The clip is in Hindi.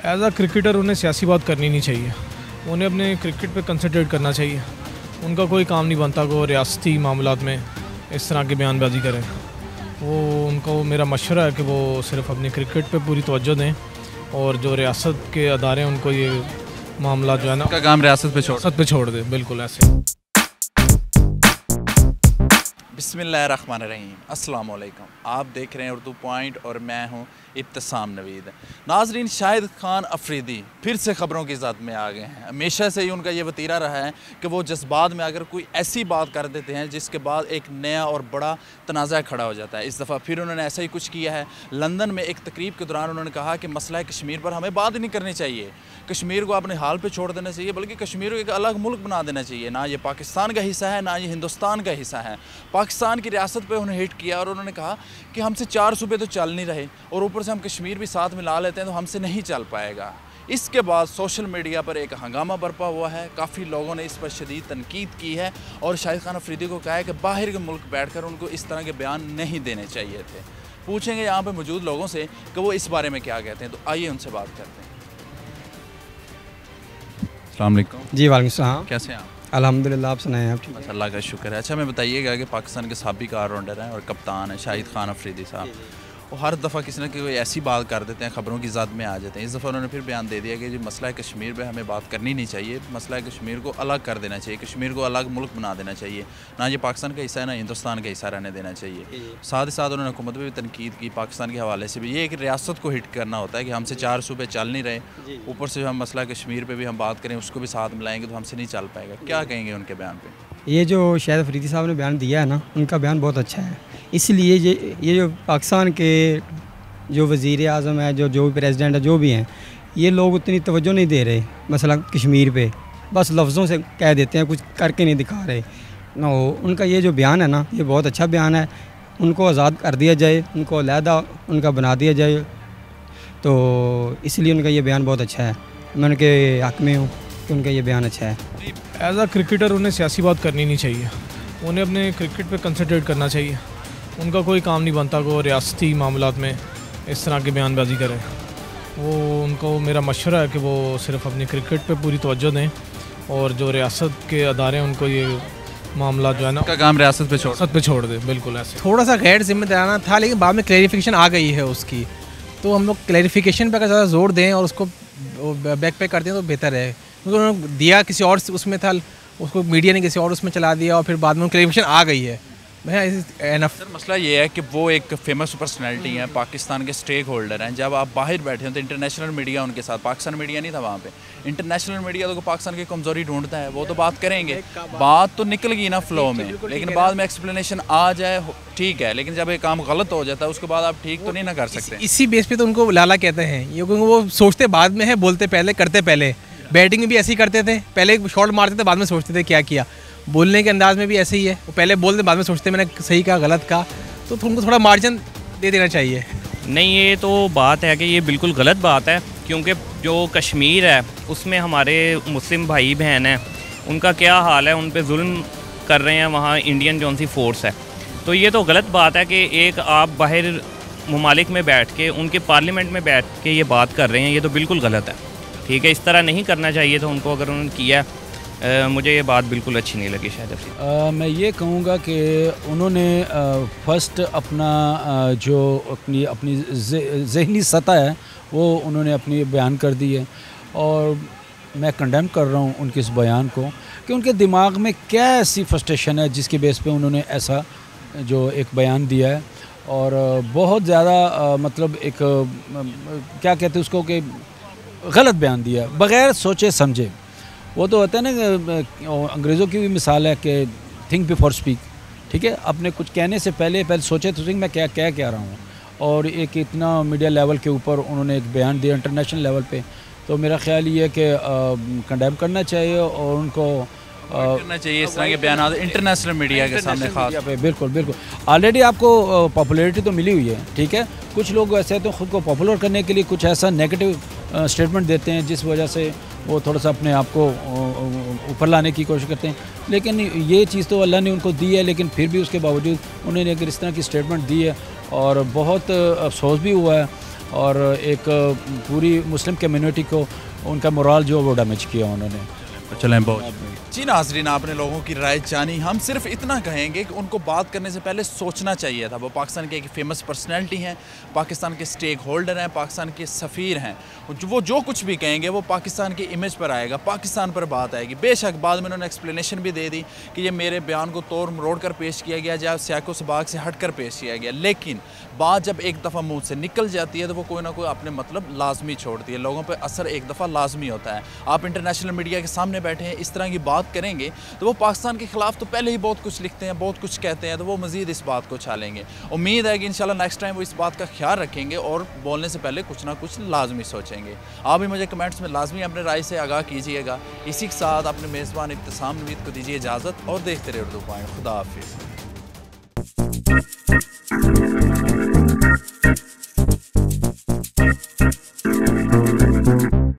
एज आ क्रिकेटर उन्हें सियासी बात करनी नहीं चाहिए, उन्हें अपने क्रिकेट पे कंसंट्रेट करना चाहिए। उनका कोई काम नहीं बनता कि वो रियासती मामलात में इस तरह की बयानबाजी करें। उनको मेरा मशवरा है कि वो सिर्फ अपनी क्रिकेट पे पूरी तवज्जो दें और जो रियासत के अदारे हैं उनको ये मामला जो है ना, उनका काम रियासत पे छोड़ दें। बिल्कुल ऐसे। बिस्मिल्लाहिर्रहमानिर्रहीम, अस्सलाम वालेकुम। आप देख रहे हैं उर्दू पॉइंट और मैं हूं इब्तिसाम नवीद। नाजरीन, शाहिद खान अफरीदी फिर से ख़बरों की ज़द में आ गए हैं। हमेशा से ही उनका ये वतीरा रहा है कि वो जज्बात में अगर कोई ऐसी बात कर देते हैं जिसके बाद एक नया और बड़ा तनाज़ा खड़ा हो जाता है। इस दफ़ा फिर उन्होंने ऐसा ही कुछ किया है। लंदन में एक तकरीब के दौरान उन्होंने कहा कि मसला कश्मीर पर हमें बात नहीं करनी चाहिए, कश्मीर को अपने हाल पर छोड़ देना चाहिए, बल्कि कश्मीर को एक अलग मुल्क बना देना चाहिए। ना ये पाकिस्तान का हिस्सा है, ना ये हिंदुस्तान का हिस्सा है। पाकिस्तान की रियासत पर उन्होंने हिट किया और उन्होंने कहा कि हमसे 4 सूबे तो चल नहीं रहे और ऊपर से हम कश्मीर भी साथ मिला लेते हैं तो हमसे नहीं चल पाएगा। इसके बाद सोशल मीडिया पर एक हंगामा बरपा हुआ है। काफ़ी लोगों ने इस पर शदीद तनकीद की है और शाहिद खान अफरीदी को कहा है कि बाहर के मुल्क बैठकर उनको इस तरह के बयान नहीं देने चाहिए थे। पूछेंगे यहाँ पर मौजूद लोगों से कि वो इस बारे में क्या कहते हैं, तो आइए उनसे बात करते हैं। अस्सलाम वालेकुम। जी वालेकुम सलाम। कैसे हैं आप? अल्हम्दुलिल्लाह, आप सुनाएं आप ठीक? बस अल्लाह का शुक्र है। अच्छा, मैं बताइएगा कि पाकिस्तान के साबिक ऑलराउंडर हैं और कप्तान हैं शाहिद खान अफरीदी साहब, वो हर दफ़ा किसी न कोई ऐसी बात कर देते हैं, ख़बरों की ज़द में आ जाते हैं। इस दफ़ा उन्होंने फिर बयान दे दिया कि जो मसला है कश्मीर पे हमें बात करनी नहीं चाहिए, मसला है कश्मीर को अलग कर देना चाहिए, कश्मीर को अलग मुल्क बना देना चाहिए, ना ये पाकिस्तान का हिस्सा है ना हिंदुस्तान का हिस्सा रहने देना चाहिए। साथ ही साथ उन्होंने हुकूमत पर भी तनकीद की, पाकिस्तान के हवाले से भी। ये एक रियासत को हिट करना होता है कि हमसे 4 सूबे चल नहीं रहे, ऊपर से हम मसला कश्मीर पर भी हम बात करें, उसको भी साथ मिलाएंगे तो हमसे नहीं चल पाएगा। क्या कहेंगे उनके बयान पर? ये जो शाहिद अफरीदी साहब ने बयान दिया है ना, उनका बयान बहुत अच्छा है। इसलिए ये जो पाकिस्तान के जो वज़ीर आज़म है, जो भी प्रेसिडेंट है, जो भी हैं, ये लोग उतनी तवज्जो नहीं दे रहे मसला कश्मीर पे, बस लफ्ज़ों से कह देते हैं, कुछ करके नहीं दिखा रहे ना। उनका ये जो बयान है ना, ये बहुत अच्छा बयान है। उनको आज़ाद कर दिया जाए, उनको अलहदा उनका बना दिया जाए, तो इसलिए उनका ये बयान बहुत अच्छा है। मैं उनके हक़ में हूँ कि उनका ये बयान अच्छा है। एज आ क्रिकेटर उन्हें सियासी बात करनी नहीं चाहिए, उन्हें अपने क्रिकेट पे कंसंट्रेट करना चाहिए। उनका कोई काम नहीं बनता कि वो रियासती मामलात में इस तरह की बयानबाजी करें। उनको मेरा मशवरा है कि वो सिर्फ अपनी क्रिकेट पे पूरी तवज्जो दें और जो रियासत के अदारे हैं उनको ये मामला जो है ना, उनका काम रियासत पे छोड़ दें। बिल्कुल ऐसे। थोड़ा सा गैर जिम्मेदाराना था, लेकिन बाद में क्लैरिफिकेशन आ गई है उसकी, तो हम लोग क्लैरिफिकेशन पर अगर ज़्यादा जोर दें और उसको बैक पे कर दें तो बेहतर है। क्योंकि उन्होंने दिया किसी और उसमें था, उसको मीडिया ने किसी और उसमें चला दिया और फिर बाद में क्लैरिफिकेशन आ गई है। सर, मसला ये है कि वो एक फेमस पर्सनैलिटी है, पाकिस्तान के स्टेक होल्डर हैं। जब आप बाहर बैठे हैं तो इंटरनेशनल मीडिया उनके साथ, पाकिस्तान मीडिया नहीं था वहाँ पे, इंटरनेशनल मीडिया तो पाकिस्तान की कमज़ोरी ढूंढता है, वो तो बात करेंगे, बात तो निकल गई ना फ्लो में, लेकिन बाद में एक्सप्लेनेशन आ जाए ठीक है, लेकिन जब ये काम गलत हो जाता है उसके बाद आप ठीक तो नहीं ना कर सकते। इसी बेस पे तो उनको लाला कहते हैं ये, क्योंकि वो सोचते बाद में है, बोलते पहले, करते पहले। बैटिंग में भी ऐसे ही करते थे, पहले शॉट मारते थे, बाद में सोचते थे क्या किया। बोलने के अंदाज में भी ऐसे ही है, वो पहले बोलते बाद में सोचते मैंने सही कहा गलत कहा, तो उनको थोड़ा मार्जिन दे देना चाहिए। नहीं, ये तो बात है कि ये बिल्कुल गलत बात है, क्योंकि जो कश्मीर है उसमें हमारे मुस्लिम भाई बहन हैं, उनका क्या हाल है, उन पे जुल्म कर रहे हैं वहाँ इंडियन जौन सी फोर्स है। तो ये तो गलत बात है कि एक आप बाहर ममालिक में बैठ के, उनके पार्लियामेंट में बैठ के ये बात कर रहे हैं, ये तो बिल्कुल गलत है। ठीक है, इस तरह नहीं करना चाहिए था उनको, अगर उन्होंने किया। मुझे ये बात बिल्कुल अच्छी नहीं लगी शायद। मैं ये कहूँगा कि उन्होंने फर्स्ट अपना जो अपनी ज़हनी सतह है वो उन्होंने अपनी बयान कर दी है, और मैं कंडेम कर रहा हूँ उनके इस बयान को कि उनके दिमाग में क्या ऐसी फ्रस्ट्रेशन है जिसके बेस पे उन्होंने ऐसा जो एक बयान दिया है, और बहुत ज़्यादा मतलब एक क्या कहते हैं उसको कि गलत बयान दिया बग़ैर सोचे समझे। वो तो होता है ना कि अंग्रेज़ों की भी मिसाल है कि थिंक बिफोर स्पीक। ठीक है, अपने कुछ कहने से पहले सोचे तो थिंक मैं क्या कह रहा हूँ। और एक इतना मीडिया लेवल के ऊपर उन्होंने एक बयान दिया इंटरनेशनल लेवल पे, तो मेरा ख्याल ये है कि कंडेम करना चाहिए और उनको करना चाहिए इस तरह के बयान इंटरनेशनल मीडिया के सामने खास पे। बिल्कुल ऑलरेडी आपको पॉपुलैरिटी तो मिली हुई है। ठीक है, कुछ लोग ऐसे तो ख़ुद को पॉपुलर करने के लिए कुछ ऐसा नेगेटिव स्टेटमेंट देते हैं जिस वजह से वो थोड़ा सा अपने आप को ऊपर लाने की कोशिश करते हैं, लेकिन ये चीज़ तो अल्लाह ने उनको दी है, लेकिन फिर भी उसके बावजूद उन्होंने अगर इस तरह की स्टेटमेंट दी है और बहुत अफसोस भी हुआ है। और एक पूरी मुस्लिम कम्युनिटी को उनका मोराल जो वो डैमेज किया उन्होंने। चलें बहुत जी नाज़रीन, आपने लोगों की राय जानी। हम सिर्फ इतना कहेंगे कि उनको बात करने से पहले सोचना चाहिए था। वो पाकिस्तान के एक फेमस पर्सनैलिटी हैं, पाकिस्तान के स्टेक होल्डर हैं, पाकिस्तान के सफ़ीर हैं। वो जो कुछ भी कहेंगे वो पाकिस्तान की इमेज पर आएगा, पाकिस्तान पर बात आएगी। बेशक बाद में उन्होंने एक्सप्लेनेशन भी दे दी कि ये मेरे बयान को तोड़ मरोड़ कर पेश किया गया, या सियाको सबाक से हट कर पेश किया गया, लेकिन बात जब एक दफ़ा मुँह से निकल जाती है तो वो कोई ना कोई अपने मतलब लाजमी छोड़ती है। लोगों पर असर एक दफ़ा लाजमी होता है। आप इंटरनेशनल मीडिया के सामने बैठे हैं, इस तरह की बात करेंगे तो वो पाकिस्तान के ख़िलाफ़ तो पहले ही बहुत कुछ लिखते हैं, बहुत कुछ कहते हैं, तो वो मज़ीद इस बात को छालेंगे। उम्मीद है कि इंशाल्लाह नेक्स्ट टाइम वो इस बात का ख्याल रखेंगे और बोलने से पहले कुछ ना कुछ लाजमी सोचेंगे। आप भी मुझे कमेंट्स में लाजमी अपने राय से आगाह कीजिएगा। इसी के साथ अपने मेज़बान इब्तिसाम नवीद को दीजिए इजाज़त और देखते रहे उर्दू पॉइंट। खुदा हाफिज़।